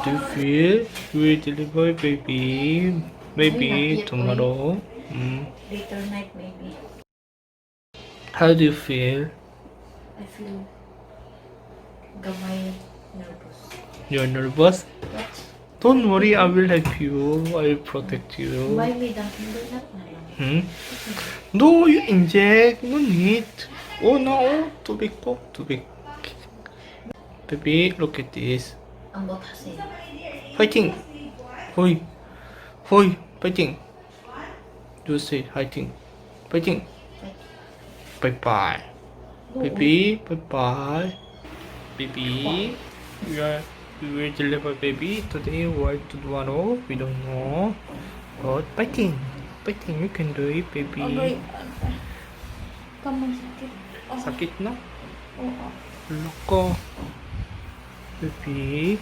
do you feel? You will deliver baby maybe tomorrow. Later night maybe. How do you feel? I feel gamay nervous. You're nervous? What? Don't worry, I will help you. I will protect you. Why me that hindi na lang? No, you inject. No need. Oh no, too big po. Too big. Baby, look at this. Ang botas eh. Fighting. Hoy. Hoy. Fighting. You say fighting. Fighting. Bye-bye. Baby, bye-bye. Baby, we will deliver baby today or tomorrow. We don't know. But fighting. Fighting, you can do it, baby. Okay. Kamay sakit. Sakit na? Oo. Loko. Baby.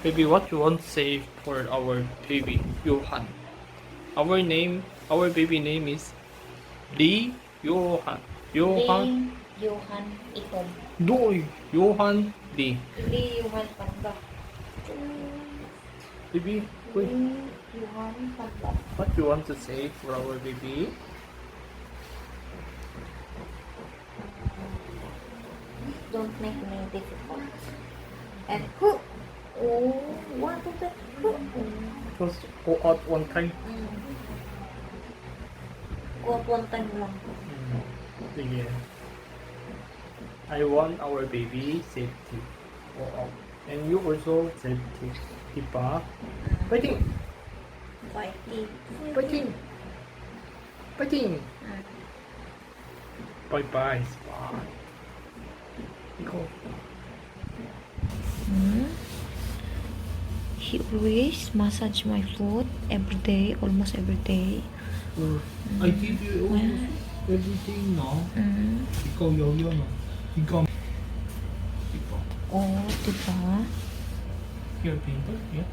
Baby, what you want to say for our baby, Johan? Our baby name is Lee Johan. Johan. Johan Itom. Doy. Johan Lee. Lee Johan Panda. Baby, wait. Johan Panda. What you want to say for our baby? Don't make me difficult. And who? Oh, what is that? Who? Just go out one time. Go up one time lang. Yeah. I want our baby safety. Go out. And you also safety. Diba? Fighting! Fighting. Fighting! Fighting! Bye-bye. Bye. Go. He always massage my foot every day, almost every day. I give you almost everything now. Ikaw yaw na. Ikaw. Ikaw. Oh, diba? Your pimple? Yeah.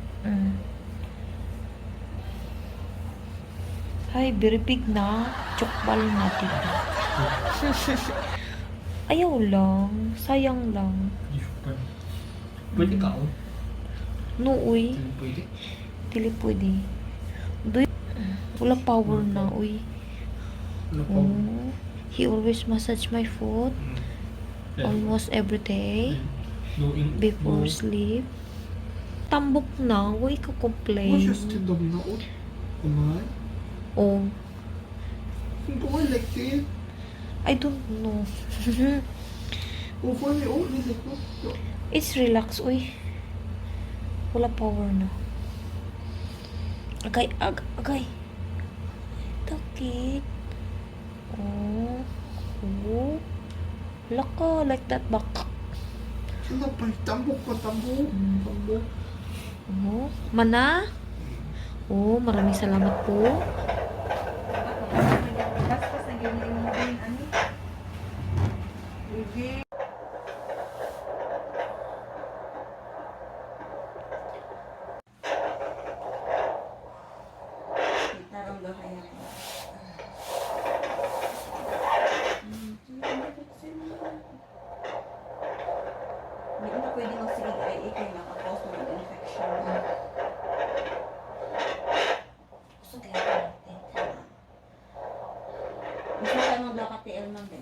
Ay, very big na. Chokbal na dito. Ayaw lang. Sayang lang. Pwede ka o? No, uy. Pwede? Dili pwede. Doy. Wala power na, uy. Oh, he always massage my foot almost every day before sleep. Tambok na, uy, ka-complain. What's your stand-up na o? Kumay? Oh, Hindi ko like it. I don't know. Oh, for me, oh, is it? It's relax, uy. Wala power na. Agay, agay. Takit. Oh. Oh. Laka, like that back. Sino pa? Tambok ka, tambok. Tambok. Oh. Mana? Oh, maraming salamat po. Hindi na pwede magsigig ay ikay nakapos ng infection. Gusto kaya natin. Gusto tayo mag-block TL man din.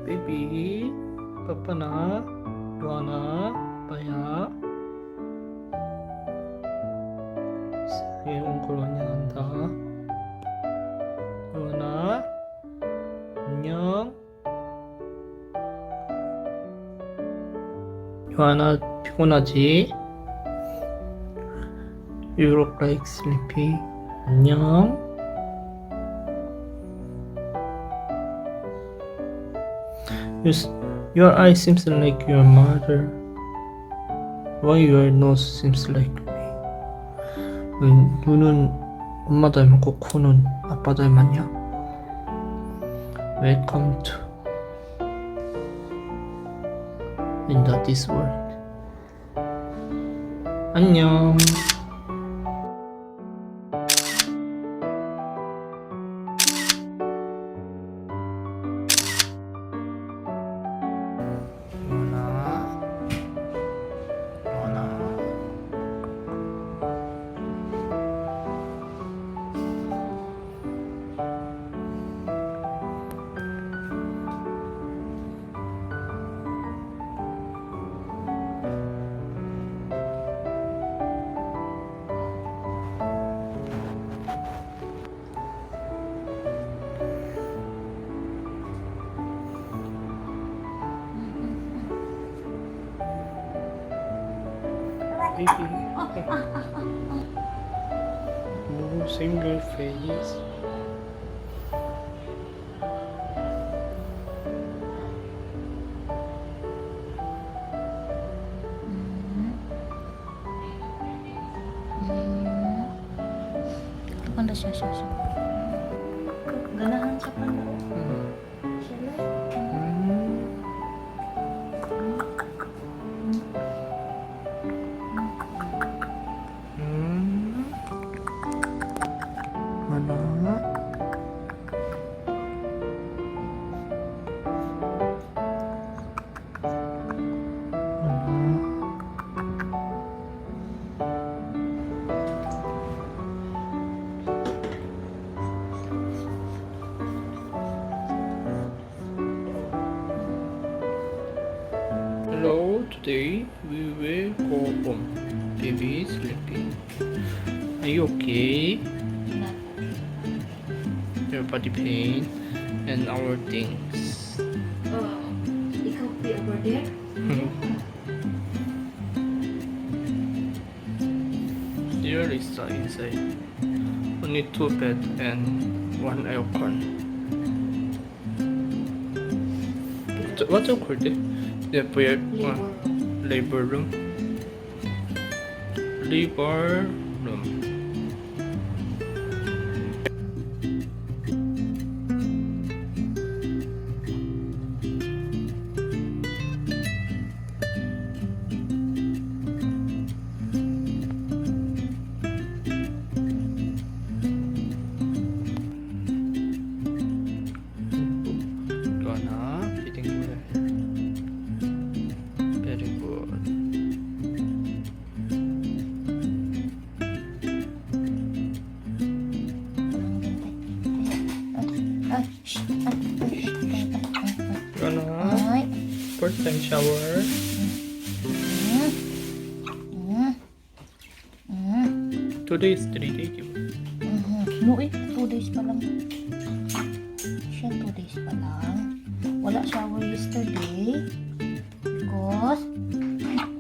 Baby, papa na, Luana, paya. Sayang kolonya 한다. Luana, 안녕. Luana, 피곤하지? You look like sleepy. 안녕. Your eye seems like your mother. Why your nose seems like me? 눈은 엄마 닮았고 코는 아빠 닮았냐? Welcome to in this world. 안녕. Baby. No single face. Panda siya. Ganahan siya panda. Siya lang. Hello, today we will go home. Baby is sleeping. Are you okay? Your body pain and our things. It can be over there. Here is the inside. Only 2 bed and 1 aircon. What's it called? Labor room. Labor room. First time shower. Today is 3 days. No 2 days pa lang. Siya 2 days pa lang. Wala shower yesterday. Because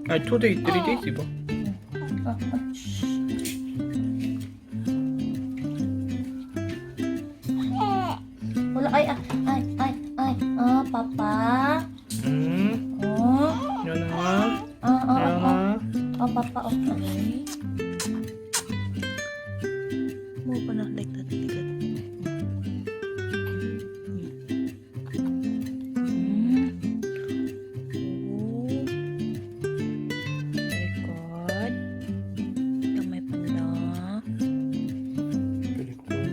2 days, 3 days iba. wala papa. Yan na. Papa, okay. Mo pa na like that. Very good. Kamay pa na. Very good.